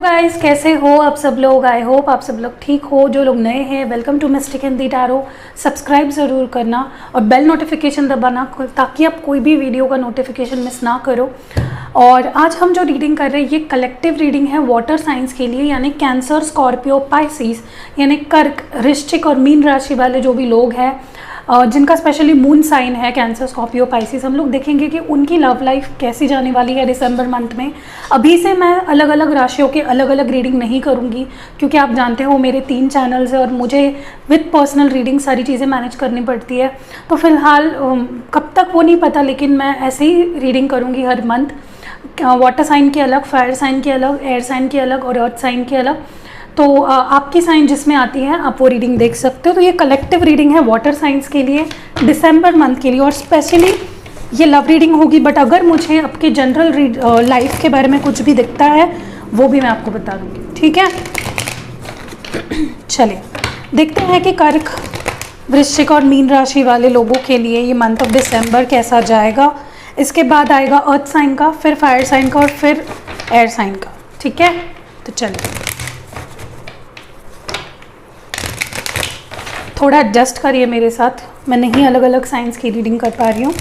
Guys, कैसे हो आप सब लोग। आई होप आप सब लोग ठीक हो। जो लोग नए हैं, welcome to mystic in the tarot. Subscribe ज़रूर करना और बेल नोटिफिकेशन दबाना ताकि आप कोई भी वीडियो का नोटिफिकेशन मिस ना करो। और आज हम जो रीडिंग कर रहे हैं ये कलेक्टिव रीडिंग है वाटर साइंस के लिए, यानी कैंसर, स्कॉर्पियो, पाइसिस, यानी कर्क, वृश्चिक और मीन राशि वाले जो भी लोग हैं जिनका स्पेशली मून साइन है कैंसर, स्कॉर्पियो, पाइसिस। हम लोग देखेंगे कि उनकी लव लाइफ कैसी जाने वाली है दिसंबर मंथ में। अभी से मैं अलग अलग राशियों के अलग अलग रीडिंग नहीं करूँगी क्योंकि आप जानते हो मेरे 3 चैनल्स है और मुझे विद पर्सनल रीडिंग सारी चीज़ें मैनेज करनी पड़ती है। तो फिलहाल कब तक वो नहीं पता, लेकिन मैं ऐसे ही रीडिंग करूँगी हर मंथ। वाटर साइन की अलग, फायर साइन की अलग, एयर साइन की अलग और अर्थ साइन की अलग। तो आपकी साइन जिसमें आती है आप वो रीडिंग देख सकते हो। तो ये कलेक्टिव रीडिंग है वाटर साइंस के लिए दिसंबर मंथ के लिए, और स्पेशली ये लव रीडिंग होगी। बट अगर मुझे आपके जनरल लाइफ के बारे में कुछ भी दिखता है वो भी मैं आपको बता दूँगी, ठीक है। चलिए देखते हैं कि कर्क, वृश्चिक और मीन राशि वाले लोगों के लिए ये मंथ ऑफ दिसंबर कैसा जाएगा। इसके बाद आएगा अर्थ साइन का, फिर फायर साइन का और फिर एयर साइन का, ठीक है। तो चलिए थोड़ा एडजस्ट करिए मेरे साथ, मैं नहीं अलग अलग साइंस की रीडिंग कर पा रही हूँ।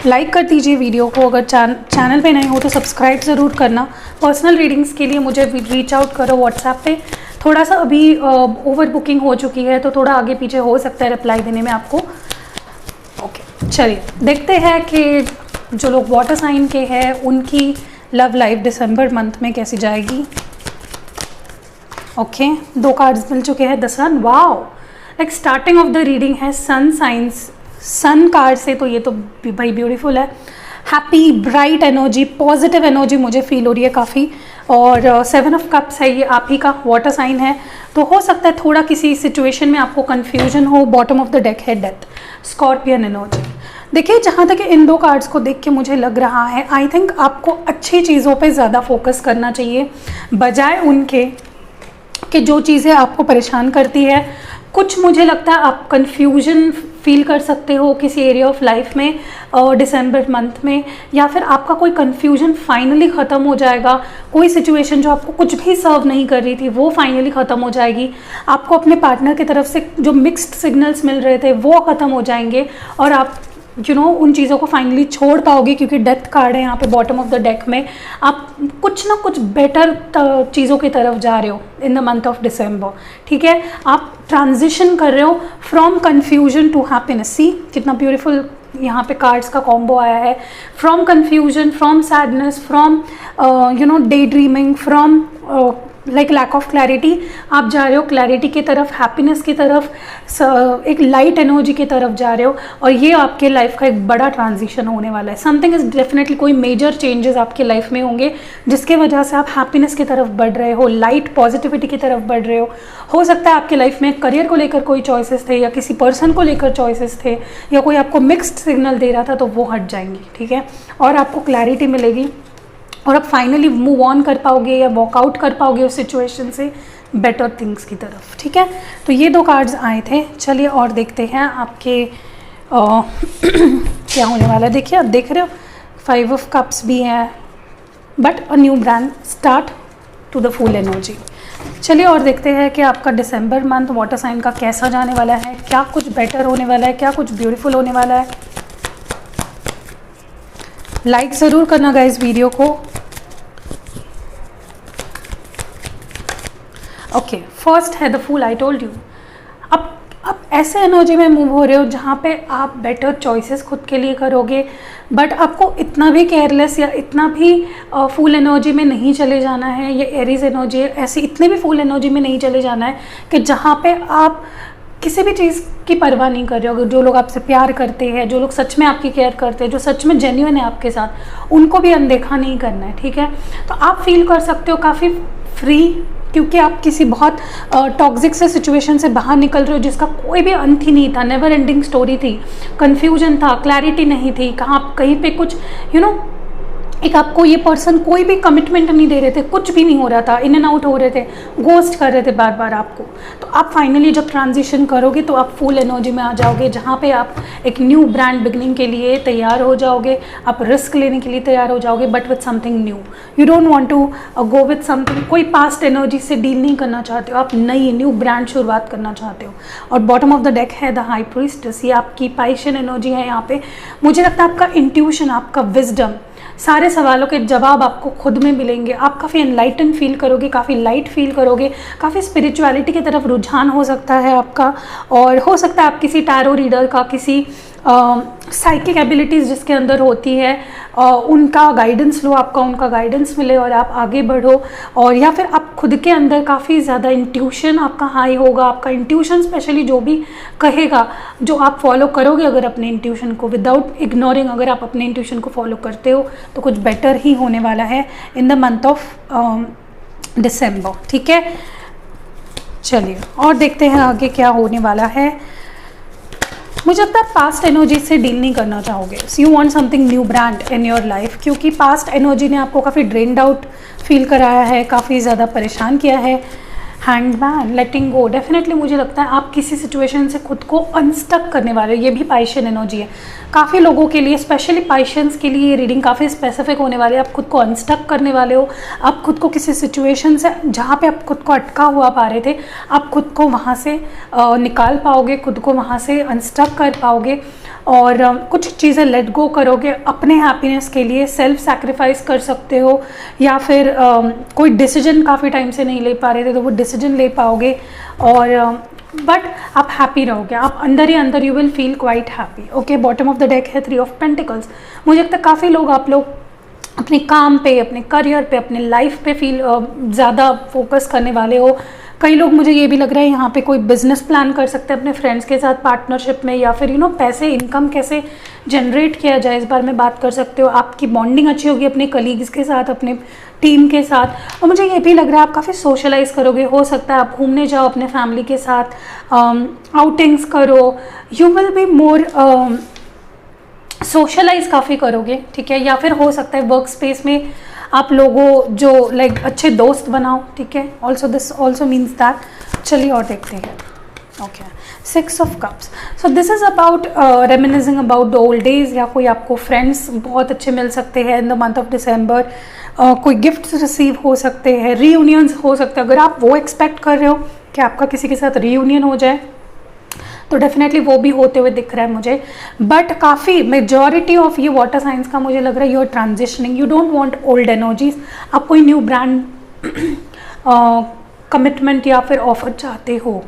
लाइक कर दीजिए वीडियो को, अगर चैनल पे नए हो तो सब्सक्राइब ज़रूर करना। पर्सनल रीडिंग्स के लिए मुझे रीच आउट करो व्हाट्सएप पे। थोड़ा सा अभी ओवर बुकिंग हो चुकी है तो थोड़ा आगे पीछे हो सकता है रिप्लाई देने में आपको। ओके चलिए देखते हैं कि जो लोग वाटर साइन के हैं उनकी लव लाइफ दिसंबर मंथ में कैसी जाएगी। ओके 2 कार्ड्स मिल चुके हैं। The sun, wow, like starting off the reading है सन साइंस, सन कार्ड से, तो ये तो भाई ब्यूटीफुल है। Happy, bright energy, positive energy मुझे फील हो रही है काफ़ी। और 7 ऑफ कप्स है, ये आप ही का वाटर साइन है। तो हो सकता है थोड़ा किसी सिचुएशन में आपको कन्फ्यूजन हो। बॉटम ऑफ द डेक है डेथ, स्कॉर्पियन एनर्जी। देखिए जहाँ तक इन 2 कार्ड्स को देख के मुझे लग रहा है आई थिंक आपको अच्छी चीज़ों पे ज़्यादा फोकस करना चाहिए बजाय उनके कि जो चीज़ें आपको परेशान करती है। कुछ मुझे लगता है आप कन्फ्यूजन फील कर सकते हो किसी एरिया ऑफ लाइफ में दिसंबर मंथ में, या फिर आपका कोई कन्फ्यूजन फाइनली ख़त्म हो जाएगा। कोई सिचुएशन जो आपको कुछ भी सर्व नहीं कर रही थी वो फाइनली ख़त्म हो जाएगी। आपको अपने पार्टनर की तरफ से जो मिक्स्ड सिग्नल्स मिल रहे थे वो ख़त्म हो जाएंगे और आप उन चीज़ों को फाइनली छोड़ पाओगे, क्योंकि डेथ कार्ड है यहाँ पे बॉटम ऑफ द डेक में। आप कुछ ना कुछ बेटर चीज़ों की तरफ जा रहे हो in the month of December, ठीक है। आप ट्रांजिशन कर रहे हो from confusion to happiness. See कितना ब्यूटीफुल यहाँ पे कार्ड्स का कॉम्बो आया है। From confusion, from sadness, from daydreaming, from like lack of clarity, आप जा रहे हो क्लैरिटी की तरफ, हैप्पीनेस की तरफ, एक लाइट एनर्जी की तरफ जा रहे हो। और ये आपके लाइफ का एक बड़ा ट्रांजिशन होने वाला है। समथिंग इज़ डेफिनेटली, कोई मेजर चेंजेस आपकी लाइफ में होंगे जिसके वजह से आप हैप्पीनेस की तरफ बढ़ रहे हो, लाइट पॉजिटिविटी की तरफ बढ़ रहे हो सकता है आपके लाइफ में करियर को लेकर कोई चॉइसेस थे या किसी पर्सन को लेकर चॉइसेस थे या कोई आपको मिक्स्ड सिग्नल दे रहा था, तो वो हट जाएंगी, ठीक है। और आपको क्लैरिटी मिलेगी और आप फाइनली मूव ऑन कर पाओगे या वॉकआउट कर पाओगे उस सिचुएशन से बेटर थिंग्स की तरफ, ठीक है। तो ये 2 कार्ड्स आए थे। चलिए और देखते हैं आपके क्या होने वाला है। देखिए आप देख रहे हो 5 ऑफ कप्स भी है, but a new brand start to the full energy. चलिए और देखते हैं कि आपका दिसंबर मंथ वाटर साइन का कैसा जाने वाला है। क्या कुछ बेटर होने वाला है, क्या कुछ ब्यूटीफुल होने वाला है। लाइक ज़रूर करना गाइस वीडियो को। ओके फर्स्ट है the fool, I told you. अब ऐसे एनर्जी में मूव हो रहे हो जहाँ पे आप बेटर चॉइसेस खुद के लिए करोगे, बट आपको इतना भी केयरलेस या इतना भी फुल एनर्जी में नहीं चले जाना है। ये एरीज एनर्जी है, ऐसी इतने भी फुल एनर्जी में नहीं चले जाना है कि जहाँ पे आप किसी भी चीज़ की परवाह नहीं कर रहे हो। जो लोग आपसे प्यार करते हैं, जो लोग सच में आपकी केयर करते हैं, जो सच में जेन्युइन है आपके साथ, उनको भी अनदेखा नहीं करना है, ठीक है। तो आप फील कर सकते हो काफ़ी फ्री, क्योंकि आप किसी बहुत टॉक्सिक से सिचुएशन से बाहर निकल रहे हो जिसका कोई भी अंत ही नहीं था, नेवर एंडिंग स्टोरी थी, कन्फ्यूजन था, क्लैरिटी नहीं थी, कहीं पे कुछ एक आपको ये पर्सन कोई भी कमिटमेंट नहीं दे रहे थे, कुछ भी नहीं हो रहा था, इन एंड आउट हो रहे थे, गोस्ट कर रहे थे बार बार आपको। तो आप फाइनली जब ट्रांजिशन करोगे तो आप फुल एनर्जी में आ जाओगे, जहाँ पे आप एक न्यू ब्रांड बिगनिंग के लिए तैयार हो जाओगे, आप रिस्क लेने के लिए तैयार हो जाओगे, but with something new. You don't want to go with something, कोई पास्ट एनर्जी से डील नहीं करना चाहते हो, आप नई न्यू ब्रांड शुरुआत करना चाहते हो। और बॉटम ऑफ द डेक है द हाई प्रीस्टेस, ये आपकी पाइशियन एनर्जी है। यहाँ पे मुझे लगता है आपका इंट्यूशन, आपका विजडम, सारे सवालों के जवाब आपको खुद में मिलेंगे। आप काफ़ी एनलाइटन फील करोगे, काफ़ी लाइट फील करोगे, काफ़ी स्पिरिचुअलिटी की तरफ रुझान हो सकता है आपका। और हो सकता है आप किसी टैरो रीडर का, किसी साइकिक एबिलिटीज़ जिसके अंदर होती है उनका गाइडेंस लो, आपका उनका गाइडेंस मिले और आप आगे बढ़ो। और या फिर आप खुद के अंदर काफ़ी ज़्यादा इंट्यूशन आपका हाई होगा, आपका इंट्यूशन स्पेशली जो भी कहेगा, जो आप फॉलो करोगे अगर अपने इंट्यूशन को विदाउट इग्नोरिंग, अगर आप अपने इंट्यूशन को फॉलो करते हो तो कुछ बेटर ही होने वाला है इन द मंथ ऑफ दिसंबर। ठीक है, चलिए और देखते हैं आगे क्या होने वाला है। मुझे लगता है पास्ट एनर्जी से डील नहीं करना चाहोगे। You want something new brand in your life, क्योंकि पास्ट एनर्जी ने आपको काफ़ी ड्रेन्ड आउट फील कराया है, काफ़ी ज़्यादा परेशान किया है। हैंगमैन, लेटिंग गो, डेफिनेटली मुझे लगता है आप किसी सिचुएशन से खुद को अनस्टक करने वाले हो। ये भी पाइशियन एनर्जी है। काफ़ी लोगों के लिए, स्पेशली पाइशियंस के लिए ये रीडिंग काफ़ी स्पेसिफिक होने वाली है। आप खुद को अनस्टक करने वाले हो, आप खुद को किसी सिचुएशन से जहाँ पे आप खुद को अटका हुआ पा रहे थे, आप खुद को वहाँ से निकाल पाओगे, खुद को वहाँ से अनस्टक कर पाओगे और कुछ चीज़ें लेट गो करोगे अपने हैप्पीनेस के लिए। सेल्फ सैक्रिफाइस कर सकते हो, या फिर कोई डिसीजन काफ़ी टाइम से नहीं ले पा रहे थे तो वो डिसीजन ले पाओगे। और बट आप हैप्पी रहोगे, आप अंदर ही अंदर you will feel quite happy. Okay, bottom of the deck है 3 ऑफ पेंटिकल्स। मुझे लगता है काफ़ी लोग, आप लोग अपने काम पे, अपने करियर पे, अपने लाइफ पे ज़्यादा फोकस करने वाले हो। कई लोग, मुझे ये भी लग रहा है यहाँ पे कोई बिजनेस प्लान कर सकते हैं अपने फ्रेंड्स के साथ पार्टनरशिप में, या फिर पैसे, इनकम कैसे जनरेट किया जाए इस बारे में बात कर सकते हो। आपकी बॉन्डिंग अच्छी होगी अपने कलीग्स के साथ, अपने टीम के साथ। और मुझे ये भी लग रहा है आप काफ़ी सोशलाइज करोगे। हो सकता है आप घूमने जाओ अपने फैमिली के साथ, आउटिंग्स करो, you will be more socialize काफ़ी करोगे। ठीक है, या फिर हो सकता है वर्क स्पेस में आप लोगों जो लाइक अच्छे दोस्त बनाओ। ठीक है, also this also means that. चलिए और देखते हैं। Okay, 6 of cups. So this is about reminiscing about the old days, या कोई आपको फ्रेंड्स बहुत अच्छे मिल सकते हैं in the month of December. कोई गिफ्ट्स रिसीव हो सकते हैं, रीयूनियंस हो सकते हैं। अगर आप वो एक्सपेक्ट कर रहे हो कि आपका किसी के साथ रीयूनियन हो जाए तो डेफिनेटली वो भी होते हुए दिख रहा है मुझे। बट काफ़ी मेजॉरिटी ऑफ ये वाटर साइंस का मुझे लग रहा है you are transitioning, you don't want old energies. आप कोई न्यू ब्रांड कमिटमेंट या फिर ऑफर चाहते हो।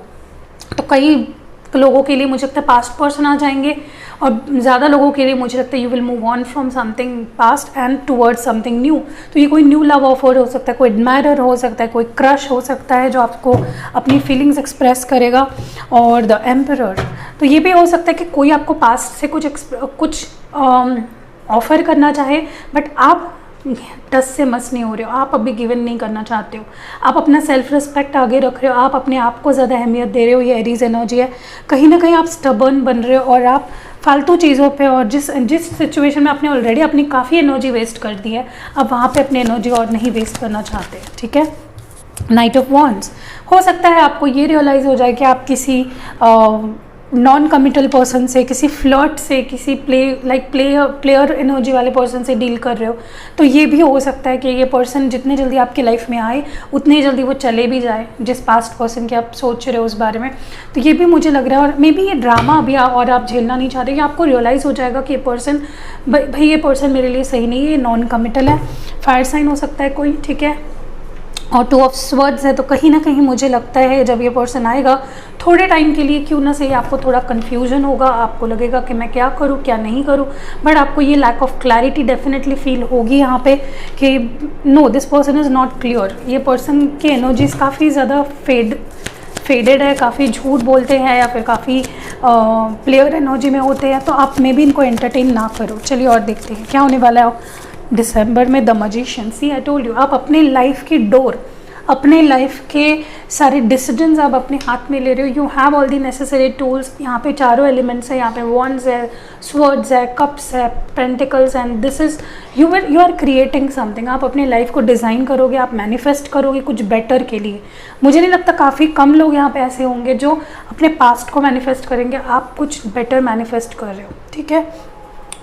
तो कई लोगों के लिए मुझे लगता है पास्ट पर्सन आ जाएंगे, और ज़्यादा लोगों के लिए मुझे लगता है you will move on from something past and towards something new. तो ये कोई न्यू लव ऑफर हो सकता है, कोई एडमायरर हो सकता है, कोई क्रश हो सकता है जो आपको अपनी फीलिंग्स एक्सप्रेस करेगा। और द एम्परर, तो ये भी हो सकता है कि कोई आपको पास्ट से कुछ ऑफर करना चाहे, बट आप टस से मस नहीं हो रहे हो, आप अभी गिवन नहीं करना चाहते हो, आप अपना सेल्फ रिस्पेक्ट आगे रख रहे हो, आप अपने आप को ज़्यादा अहमियत दे रहे हो। ये एरीज एनर्जी है। कहीं ना कहीं आप स्टबर्न बन रहे हो और आप फालतू चीज़ों पे, और जिस सिचुएशन में आपने ऑलरेडी अपनी काफ़ी एनर्जी वेस्ट कर दी है, अब वहाँ पे अपनी एनर्जी और नहीं वेस्ट करना चाहते। ठीक है, नाइट ऑफ वॉन्ड्स, हो सकता है आपको ये रियलाइज़ हो जाए कि आप किसी नॉन कमिटल पर्सन से, किसी फ्लर्ट से, किसी प्लेयर एनर्जी वाले पर्सन से डील कर रहे हो। तो ये भी हो सकता है कि ये पर्सन जितने जल्दी आपकी लाइफ में आए उतनी जल्दी वो चले भी जाए, जिस पास्ट पर्सन के आप सोच रहे हो उस बारे में। तो ये भी मुझे लग रहा है, और मे बी ये ड्रामा अभी और आप झेलना नहीं चाहते, कि आपको रियलाइज़ हो जाएगा कि ये पर्सन, भाई ये पर्सन मेरे लिए सही नहीं है, ये नॉन कमिटल है। फायर साइन हो सकता है कोई। ठीक है, और 2 ऑफ स्वर्ड्स है। तो कहीं ना कहीं मुझे लगता है जब ये पर्सन आएगा, थोड़े टाइम के लिए क्यों ना सही, आपको थोड़ा कन्फ्यूजन होगा, आपको लगेगा कि मैं क्या करूँ क्या नहीं करूँ, बट आपको ये lack of clarity definitely feel होगी यहाँ पे कि no, this person is not clear. ये पर्सन की एनर्जीज काफ़ी ज़्यादा फेडेड है, काफ़ी झूठ बोलते हैं, या फिर काफ़ी प्लेयर एनर्जी में होते हैं। तो आप मे भी इनको एंटरटेन ना करो। चलिए और देखते हैं क्या होने वाला है दिसंबर में। The magician, see I told you, आप अपने लाइफ की डोर अपने लाइफ के सारे डिसीजंस आप अपने हाथ में ले रहे हो। You have all the necessary tools. यहाँ पे चारों एलिमेंट्स है, यहाँ पे वॉन्ड्स है, स्वर्ड्स है, कप्स है, pentacles, and this is you are creating something. आप अपने लाइफ को डिज़ाइन करोगे, आप मैनिफेस्ट करोगे कुछ बेटर के लिए। मुझे नहीं लगता काफ़ी कम लोग यहाँ पे ऐसे होंगे जो अपने पास्ट को मैनिफेस्ट करेंगे। आप कुछ बेटर मैनिफेस्ट कर रहे हो, ठीक है।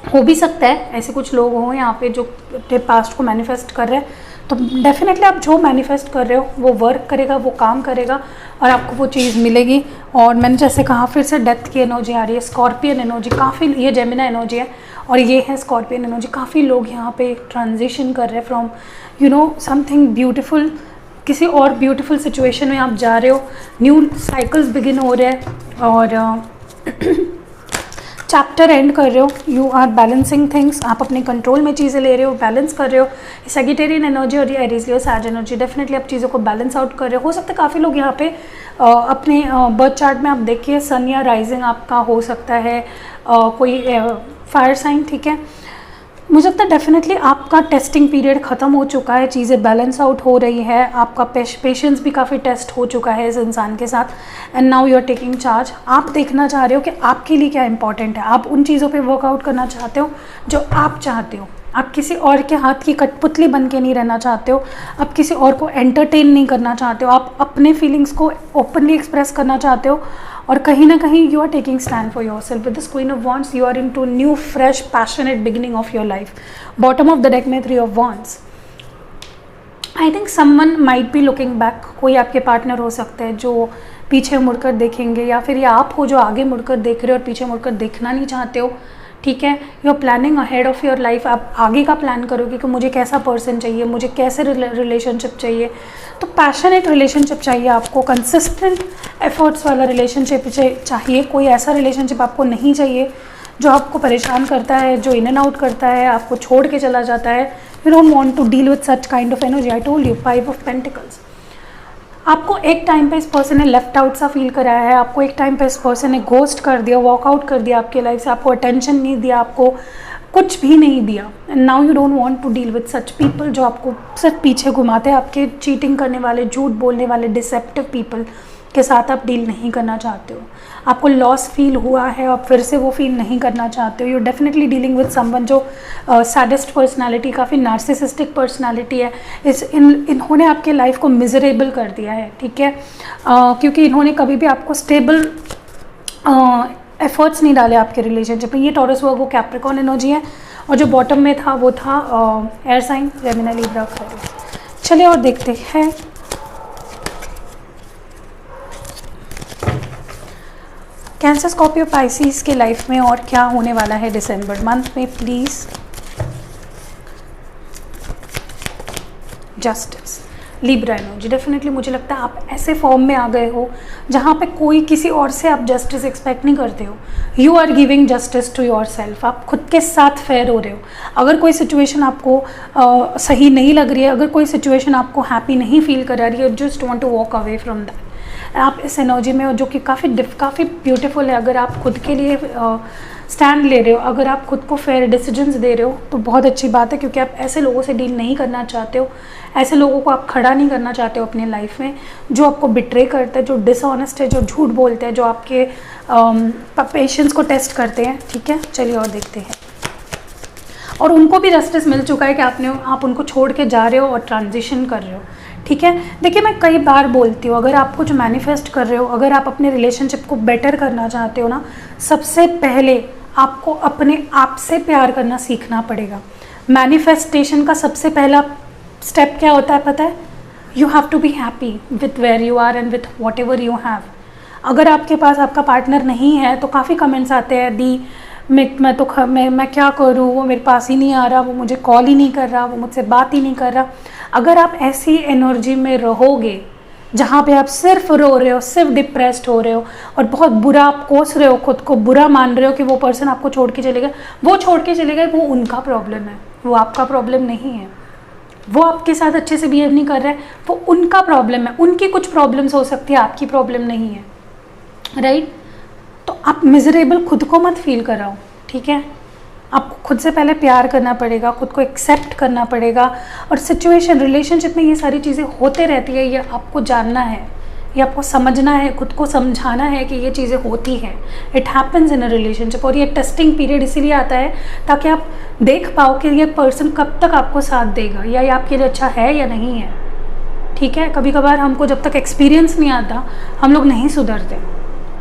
हो भी सकता है ऐसे कुछ लोग हों यहाँ पे जो अपने पास्ट को मैनिफेस्ट कर रहे हैं, तो डेफिनेटली आप जो मैनिफेस्ट कर रहे हो वो वर्क करेगा, वो काम करेगा और आपको वो चीज़ मिलेगी। और मैंने जैसे कहा, फिर से डेथ की एनर्जी आ रही है, स्कॉर्पियन एनर्जी काफ़ी, ये जेमिना एनर्जी है और ये है स्कॉर्पियन एनर्जी। काफ़ी लोग यहाँ पे ट्रांजिशन कर रहे हैं फ्रॉम समथिंग ब्यूटीफुल, किसी और ब्यूटीफुल सिचुएशन में आप जा रहे हो। न्यू साइकिल्स बिगिन हो रहे हैं और चैप्टर एंड कर रहे हो। यू आर बैलेंसिंग थिंग्स, आप अपने कंट्रोल में चीज़ें ले रहे हो, बैलेंस कर रहे हो। सैजिटेरियन एनर्जी और ये एरीज लियो सैज एनर्जी, डेफिनेटली आप चीज़ों को बैलेंस आउट कर रहे हो सकता है काफ़ी लोग यहाँ पे अपने बर्थ चार्ट में आप देखिए सन या राइजिंग आपका हो सकता है कोई फायर साइन, ठीक है। मुझे लगता है डेफिनेटली आपका टेस्टिंग पीरियड ख़त्म हो चुका है, चीज़ें बैलेंस आउट हो रही है, आपका पेशेंस भी काफ़ी टेस्ट हो चुका है इस इंसान के साथ, and now you are taking charge. आप देखना चाह रहे हो कि आपके लिए क्या इंपॉर्टेंट है, आप उन चीज़ों पे वर्कआउट करना चाहते हो जो आप चाहते हो। आप किसी और के हाथ की कठपुतली बन के नहीं रहना चाहते हो, आप किसी और को एंटरटेन नहीं करना चाहते हो, आप अपने फीलिंग्स को ओपनली एक्सप्रेस करना चाहते हो और कहीं ना कहीं you are taking stand for yourself. With this queen of wands you are into new fresh passionate beginning of your life. Bottom of the deck में 3 of wands. I think someone might be looking back, कोई आपके partner हो सकते हैं जो पीछे मुड़कर देखेंगे, या फिर ये आप हो जो आगे मुड़कर देख रहे हो और पीछे मुड़कर देखना नहीं चाहते हो, ठीक है। You are planning ahead of your life, आप आगे का प्लान करोगे कि मुझे कैसा पर्सन चाहिए, मुझे कैसे रिलेशनशिप चाहिए। तो पैशनेट रिलेशनशिप चाहिए आपको, कंसिस्टेंट एफर्ट्स वाला रिलेशनशिप चाहिए। कोई ऐसा रिलेशनशिप आपको नहीं चाहिए जो आपको परेशान करता है, जो इन एंड आउट करता है, आपको छोड़ के चला जाता है। You don't want to deal with such kind of energy. I told you 5 of pentacles. आपको एक टाइम पे इस पर्सन ने लेफ्ट आउट सा फील कराया है, आपको एक टाइम पे इस पर्सन ने घोस्ट कर दिया, वॉकआउट कर दिया आपके लाइफ से, आपको अटेंशन नहीं दिया, आपको कुछ भी नहीं दिया। And now you don't want to deal with such people जो आपको सिर्फ पीछे घुमाते हैं। आपके चीटिंग करने वाले, झूठ बोलने वाले, डिसेप्टिव पीपल के साथ आप डील नहीं करना चाहते हो। आपको लॉस फील हुआ है और फिर से वो फील नहीं करना चाहते हो। You definitely dealing with someone जो सैडेस्ट पर्सनालिटी, काफ़ी नार्सिसिस्टिक पर्सनालिटी है। इन्होंने आपके लाइफ को मिजरेबल कर दिया है, ठीक है, क्योंकि इन्होंने कभी भी आपको स्टेबल एफर्ट्स नहीं डाले आपके रिलेशनशिप में। ये टॉरस वर्गो कैप्रिकॉर्न एनर्जी है और जो बॉटम में था वो था air sign Gemini Libra Aquarius. चलिए और देखते हैं कैंसर स्कॉर्पियो पाइसिस के लाइफ में और क्या होने वाला है दिसंबर मंथ में, please. Justice, Libra energy. Definitely मुझे लगता है आप ऐसे फॉर्म में आ गए हो जहाँ पे कोई किसी और से आप जस्टिस एक्सपेक्ट नहीं करते हो। You are giving justice to yourself. आप खुद के साथ फेयर हो रहे हो। अगर कोई सिचुएशन आपको सही नहीं लग रही है, अगर कोई सिचुएशन आपको हैप्पी नहीं फील करा रही है, just want to walk away from that. आप इस एनर्जी में हो जो कि काफ़ी ब्यूटीफुल है। अगर आप खुद के लिए स्टैंड ले रहे हो, अगर आप खुद को फेयर डिसीजंस दे रहे हो तो बहुत अच्छी बात है, क्योंकि आप ऐसे लोगों से डील नहीं करना चाहते हो, ऐसे लोगों को आप खड़ा नहीं करना चाहते हो अपने लाइफ में जो आपको बिट्रे करते हैं, जो डिसऑनेस्ट है, जो झूठ बोलते हैं, जो आपके पेशेंस को टेस्ट करते हैं, ठीक है। चलिए और देखते हैं। और उनको भी जस्टिस मिल चुका है कि आप उनको छोड़ के जा रहे हो और ट्रांजिशन कर रहे हो, ठीक है। देखिए मैं कई बार बोलती हूँ, अगर आप कुछ मैनिफेस्ट कर रहे हो, अगर आप अपने रिलेशनशिप को बेटर करना चाहते हो ना, सबसे पहले आपको अपने आप से प्यार करना सीखना पड़ेगा। मैनिफेस्टेशन का सबसे पहला स्टेप क्या होता है पता है? You have to be happy with where you are and with whatever you have. अगर आपके पास आपका पार्टनर नहीं है तो काफ़ी कमेंट्स आते हैं, दी मैं क्या करूँ, वो मेरे पास ही नहीं आ रहा, वो मुझे कॉल ही नहीं कर रहा, वो मुझसे बात ही नहीं कर रहा। अगर आप ऐसी एनर्जी में रहोगे जहाँ पे आप सिर्फ रो रहे हो, सिर्फ डिप्रेस्ड हो रहे हो और बहुत बुरा आप कोस रहे हो, खुद को बुरा मान रहे हो कि वो पर्सन आपको छोड़ के चले गए, वो छोड़ के चले गए, वो उनका प्रॉब्लम है, वो आपका प्रॉब्लम नहीं है। वो आपके साथ अच्छे से बिहेव नहीं कर रहे, वो उनका प्रॉब्लम है। उनकी कुछ प्रॉब्लम्स हो सकती है, आपकी प्रॉब्लम नहीं है, राइट। तो आप मिजरेबल खुद को मत फील कराओ, ठीक है। आपको खुद से पहले प्यार करना पड़ेगा, खुद को एक्सेप्ट करना पड़ेगा। और सिचुएशन रिलेशनशिप में ये सारी चीज़ें होते रहती है, ये आपको जानना है, ये आपको समझना है, खुद को समझाना है कि ये चीज़ें होती हैं। It happens in a relationship. और ये टेस्टिंग पीरियड इसीलिए आता है ताकि आप देख पाओ कि ये पर्सन कब तक आपको साथ देगा, या ये आपके लिए अच्छा है या नहीं है। ठीक है, कभी कभार हमको जब तक एक्सपीरियंस नहीं आता हम लोग नहीं सुधरते।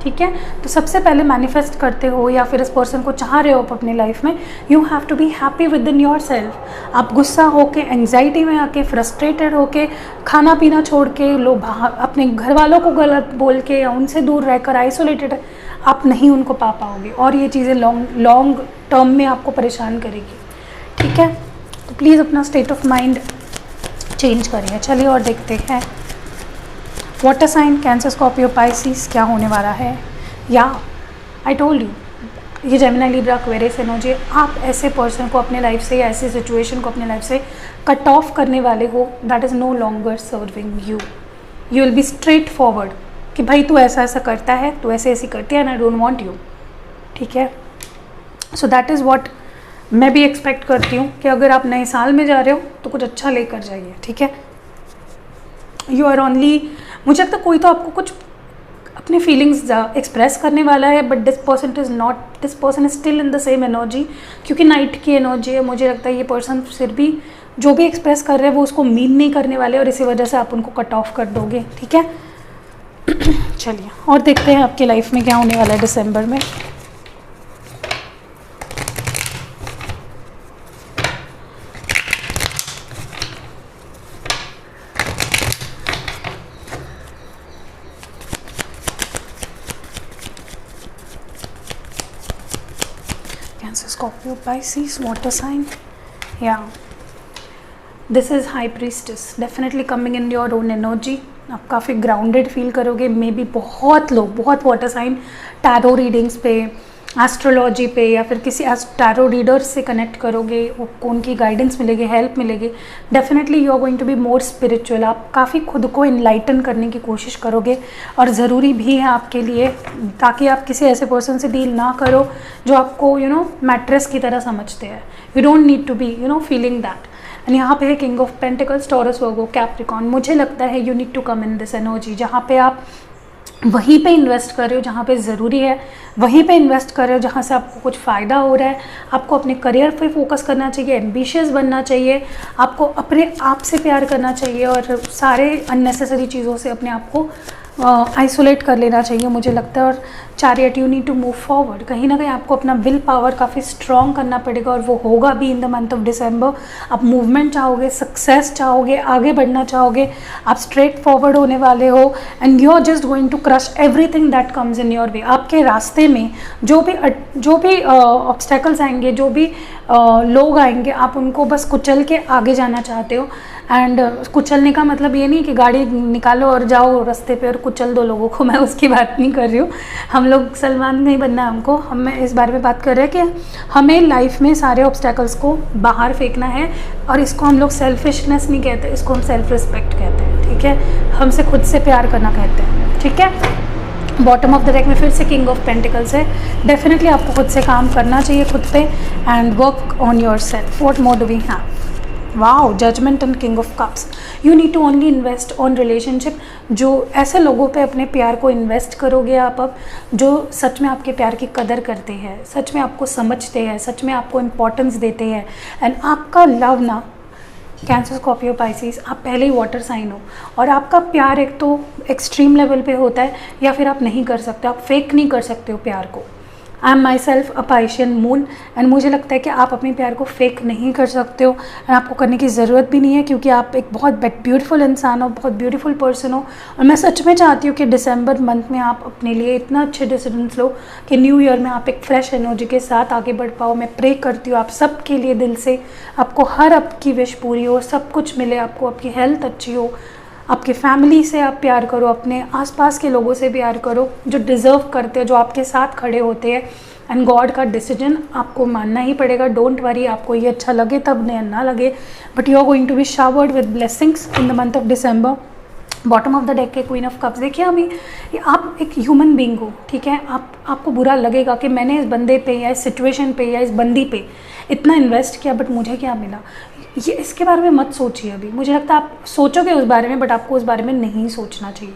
ठीक है, तो सबसे पहले मैनिफेस्ट करते हो या फिर इस पर्सन को चाह रहे हो आप अपनी लाइफ में, you have to be happy within yourself. आप गुस्सा होके, एंग्जाइटी में आके, फ्रस्ट्रेटेड होके, खाना पीना छोड़ के, लोग अपने घर वालों को गलत बोल के या उनसे दूर रहकर आइसोलेटेड, आप नहीं उनको पा पाओगे और ये चीज़ें लॉन्ग टर्म में आपको परेशान करेगी। ठीक है, तो प्लीज़ अपना स्टेट ऑफ माइंड चेंज करिए। चलिए और देखते हैं water sign Cancer Scorpio Pisces क्या होने वाला है। या आई टोल्ड यू, ये जेमिनी लिब्रा एक्वेरियस एनर्जी, आप ऐसे पर्सन को अपने लाइफ से या ऐसे सिचुएशन को अपने लाइफ से कट ऑफ करने वाले हो that is no longer serving you. You will be straightforward कि भाई तू ऐसा ऐसा करता है, तू ऐसे ऐसी करती है and I don't want you. ठीक है, सो दैट इज़ व्हाट मैं भी एक्सपेक्ट करती हूँ कि अगर आप नए साल में जा रहे हो तो कुछ अच्छा लेकर जाइए। ठीक है, यू आर ओनली, मुझे लगता है कोई तो आपको कुछ अपने फीलिंग्स एक्सप्रेस करने वाला है, but this person is not, this person is still in the same energy, क्योंकि नाइट की एनर्जी है। मुझे लगता है ये पर्सन फिर भी जो भी एक्सप्रेस कर रहे हैं वो उसको मीन नहीं करने वाले और इसी वजह से आप उनको कट ऑफ कर दोगे। ठीक है, चलिए और देखते हैं आपकी लाइफ में क्या होने वाला है दिसंबर में। Cancer, Scorpio, Pisces, water sign. Yeah, this is High Priestess. Definitely coming in your own energy. आप काफ़ी ग्राउंडेड फील करोगे। मे बी बहुत लोग, बहुत वाटर साइन टैरो रीडिंग्स पे, एस्ट्रोलॉजी पे या फिर किसी टैरो रीडर से कनेक्ट करोगे, उनकी गाइडेंस मिलेगी, हेल्प मिलेगी। Definitely you are going to be more spiritual. आप काफ़ी खुद को इनलाइटन करने की कोशिश करोगे और ज़रूरी भी है आपके लिए, ताकि आप किसी ऐसे पर्सन से डील ना करो जो आपको मैट्रेस की तरह समझते हैं। You don't need to be feeling that. And यहाँ पे है king of pentacles, Taurus, Virgo, Capricorn. मुझे लगता है you need to come in this energy, जहाँ पे आप वहीं पे इन्वेस्ट कर रहे हो जहाँ पे ज़रूरी है, वहीं पे इन्वेस्ट कर रहे हो जहाँ से आपको कुछ फ़ायदा हो रहा है। आपको अपने करियर पे फोकस करना चाहिए, एम्बिशियस बनना चाहिए, आपको अपने आप से प्यार करना चाहिए और सारे अननेसेसरी चीज़ों से अपने आप को आइसोलेट कर लेना चाहिए मुझे लगता है। और chariot, you need to move forward. कहीं ना कहीं आपको अपना विल पावर काफ़ी स्ट्रॉन्ग करना पड़ेगा और वो होगा भी इन द मंथ ऑफ डिसम्बर। आप मूवमेंट चाहोगे, सक्सेस चाहोगे, आगे बढ़ना चाहोगे, आप स्ट्रेट फॉरवर्ड होने वाले हो and you are just going to crush everything that comes in your way. आपके रास्ते में जो भी ऑब्स्टेकल्स आएंगे, जो भी लोग आएंगे, आप उनको बस कुचल के आगे जाना चाहते हो। एंड कुचलने का मतलब ये नहीं कि गाड़ी निकालो और जाओ रास्ते पे और कुचल दो लोगों को, मैं उसकी बात नहीं कर रही हूँ। हम लोग सलमान नहीं बनना है हमको, हम इस बारे में बात कर रहे हैं कि हमें लाइफ में सारे ऑब्स्टेकल्स को बाहर फेंकना है और इसको हम लोग सेल्फिशनेस नहीं कहते, इसको हम सेल्फ रिस्पेक्ट कहते हैं। ठीक है, हमसे खुद से प्यार करना कहते हैं। ठीक है, बॉटम ऑफ द डेक में फिर से किंग ऑफ पेंटिकल्स है। डेफिनेटली आपको खुद से काम करना चाहिए, खुद पे, and work on yourself. What more do we have? Wow, judgement and king of cups. You need to only invest on relationship. जो ऐसे लोगों पे अपने प्यार को इन्वेस्ट करोगे आप अब, जो सच में आपके प्यार की कदर करते हैं, सच में आपको समझते हैं, सच में आपको इम्पोर्टेंस देते हैं। एंड आपका लव ना, कैंसर, स्कॉर्पियो, पाइसिस, आप पहले ही वाटर साइन हो और आपका प्यार एक तो एक्सट्रीम लेवल पे होता है या फिर आप नहीं कर सकते, आप फेक नहीं कर सकते हो प्यार को। I am myself a Piscean moon and मुझे लगता है कि आप अपने प्यार को फेक नहीं कर सकते हो एंड आपको करने की ज़रूरत भी नहीं है, क्योंकि आप एक बहुत ब्यूटीफुल इंसान हो, बहुत ब्यूटीफुल पर्सन हो। और मैं सच में चाहती हूँ कि दिसंबर मंथ में आप अपने लिए इतना अच्छे डिसीजंस लो कि न्यू ईयर में आप एक फ्रेश एनर्जी के साथ आगे बढ़ पाओ। मैं प्रे करती हूँ आप सब के लिए दिल से, आपको हर आपकी विश पूरी हो, सब कुछ मिले आपको, आपकी हेल्थ अच्छी हो, आपके फैमिली से आप प्यार करो, अपने आसपास के लोगों से प्यार करो जो डिज़र्व करते हैं, जो आपके साथ खड़े होते हैं। एंड गॉड का डिसीजन आपको मानना ही पड़ेगा। डोंट वरी, आपको ये अच्छा लगे तब, नहीं ना लगे, but you are going to be showered with blessings in the month of December. Bottom of the deck के क्वीन ऑफ कप्स। देखिए अभी आप एक ह्यूमन बीइंग हो, ठीक है, आपको बुरा लगेगा कि मैंने इस बंदे पे या इस सिचुएशन पे या इस बंदी पे इतना इन्वेस्ट किया बट मुझे क्या मिला। ये इसके बारे में मत सोचिए अभी। मुझे लगता है आप सोचोगे उस बारे में बट आपको उस बारे में नहीं सोचना चाहिए।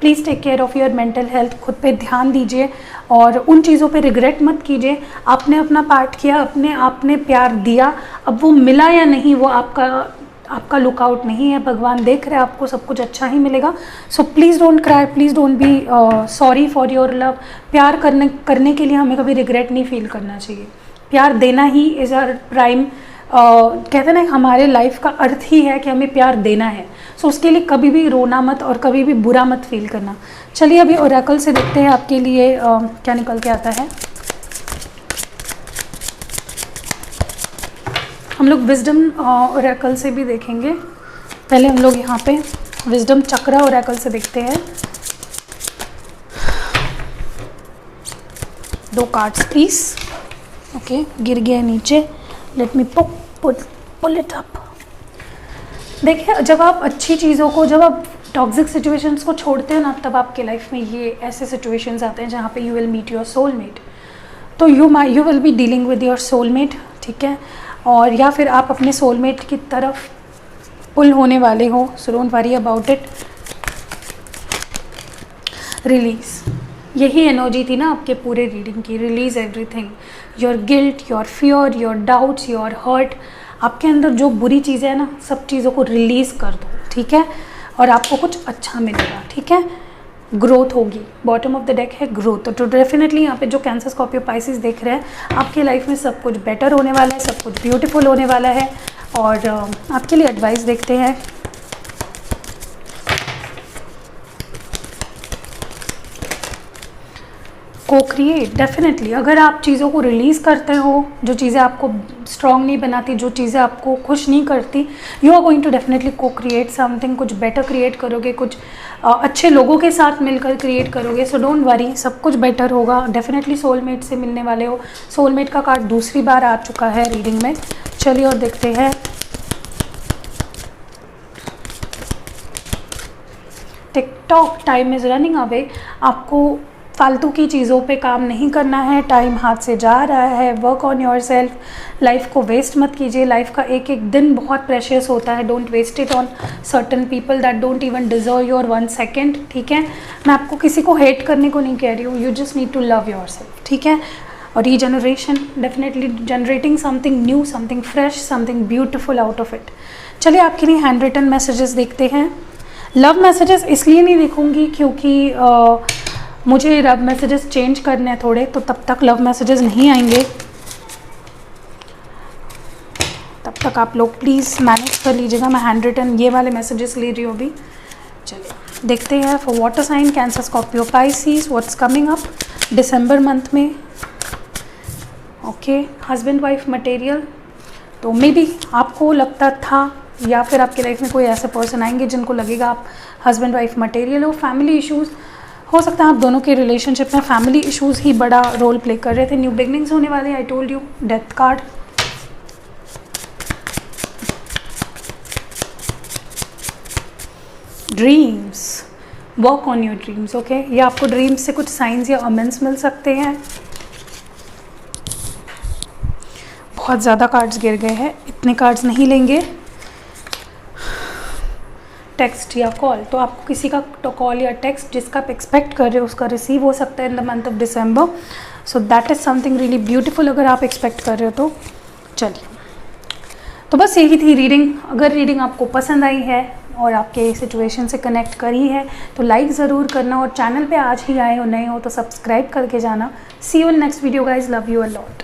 Please take care of your mental health, खुद पे ध्यान दीजिए और उन चीज़ों पे रिग्रेट मत कीजिए। आपने अपना पार्ट किया, आपने प्यार दिया, अब वो मिला या नहीं वो आपका लुकआउट नहीं है। भगवान देख रहे हैं आपको, सब कुछ अच्छा ही मिलेगा। So please don't cry, please don't be sorry for your love. प्यार करने के लिए हमें कभी रिग्रेट नहीं फील करना चाहिए। प्यार देना ही इज़ आवर प्राइम, कहते हैं ना, हमारे लाइफ का अर्थ ही है कि हमें प्यार देना है। सो उसके लिए कभी भी रोना मत और कभी भी बुरा मत फील करना। चलिए अभी ओरेकल से देखते हैं आपके लिए क्या निकल के आता है। हम लोग विजडम ओरेकल से भी देखेंगे। पहले हम लोग यहाँ पे विजडम चक्रा ओरेकल से देखते हैं। 2 कार्ड्स प्लीज। ओके, गिर गया नीचे। Let me pull it up. देखिए जब आप अच्छी चीज़ों को, जब आप टॉक्सिक सिचुएशंस को छोड़ते हैं ना, तब आपके लाइफ में ये ऐसे सिचुएशंस आते हैं जहाँ पे you will meet your soulmate. तो you will be dealing with your soulmate, ठीक है, और या फिर आप अपने सोलमेट की तरफ पुल होने वाले हो। So don't worry about it. Release, यही एनर्जी थी ना आपके पूरे रीडिंग की। Release everything, your guilt, your fear, your doubts, your hurt. आपके अंदर जो बुरी चीज़ें हैं ना, सब चीज़ों को रिलीज़ कर दो, ठीक है, और आपको कुछ अच्छा मिलेगा, ठीक है। ग्रोथ होगी, बॉटम ऑफ द डेक है ग्रोथ। तो डेफिनेटली यहाँ पे जो कैंसर, स्कॉर्पियो, पाइसेस देख रहे हैं, आपके लाइफ में सब कुछ बेटर होने वाला है, सब कुछ ब्यूटीफुल होने वाला है। और आपके लिए एडवाइस देखते हैं। को क्रिएट, डेफिनेटली अगर आप चीज़ों को रिलीज़ करते हो, जो चीज़ें आपको स्ट्रॉन्ग नहीं बनाती, जो चीज़ें आपको खुश नहीं करती, you are going to definitely को क्रिएट समथिंग। कुछ बेटर क्रिएट करोगे, कुछ अच्छे लोगों के साथ मिलकर क्रिएट करोगे। सो डोंट वरी, सब कुछ बेटर होगा। डेफिनेटली सोलमेट से मिलने वाले हो। सोलमेट का कार्ड दूसरी बार आ चुका है रीडिंग में। चलिए और देखते हैं। TikTok, time is running away. आपको फालतू की चीज़ों पे काम नहीं करना है, टाइम हाथ से जा रहा है। Work on your self, life को वेस्ट मत कीजिए। लाइफ का एक एक दिन बहुत प्रेशियस होता है। Don't waste it on certain people that don't even deserve your 1 second, ठीक है। मैं आपको किसी को हेट करने को नहीं कह रही हूँ, you just need to love yourself, ठीक है। और regeneration, definitely generating something new, something fresh, something beautiful out of it. चलिए आपके लिए हैंड रिटन मैसेजेस देखते हैं। लव मैसेजेस इसलिए नहीं देखूँगी क्योंकि मुझे लव मैसेजेस चेंज करने हैं थोड़े, तो तब तक लव मैसेजेस नहीं आएंगे। तब तक आप लोग प्लीज़ मैनेज कर लीजिएगा। मैं हैंड रिटन ये वाले मैसेजेस ले रही हूँ अभी। चलिए देखते हैं for water sign, Cancer, Scorpio, Pisces, what's coming up December month में। Okay, husband wife material. तो मे बी आपको लगता था या फिर आपकी लाइफ में कोई ऐसे पर्सन आएंगे जिनको लगेगा आप हस्बैंड वाइफ मटेरियल हो। फैमिली इश्यूज़, हो सकता है आप दोनों के रिलेशनशिप में फैमिली इश्यूज़ ही बड़ा रोल प्ले कर रहे थे। न्यू बिगनिंग्स होने वाले, आई told you. Death card, dreams, work on your dreams. Okay, ये आपको ड्रीम्स से कुछ साइंस या अमेंस मिल सकते हैं। बहुत ज़्यादा कार्ड्स गिर गए हैं, इतने कार्ड्स नहीं लेंगे। टेक्स्ट या कॉल, तो आपको किसी का कॉल या टेक्स्ट जिसका आप एक्सपेक्ट कर रहे हो उसका रिसीव हो सकता है इन the month of December. So that is something really beautiful अगर आप एक्सपेक्ट कर रहे हो तो। चलिए, तो बस यही थी रीडिंग। अगर रीडिंग आपको पसंद आई है और आपके सिचुएशन से कनेक्ट करी है तो लाइक ज़रूर करना, और चैनल पे आज ही आए हो नए हो तो सब्सक्राइब करके जाना। See you in next video guys, love you a lot.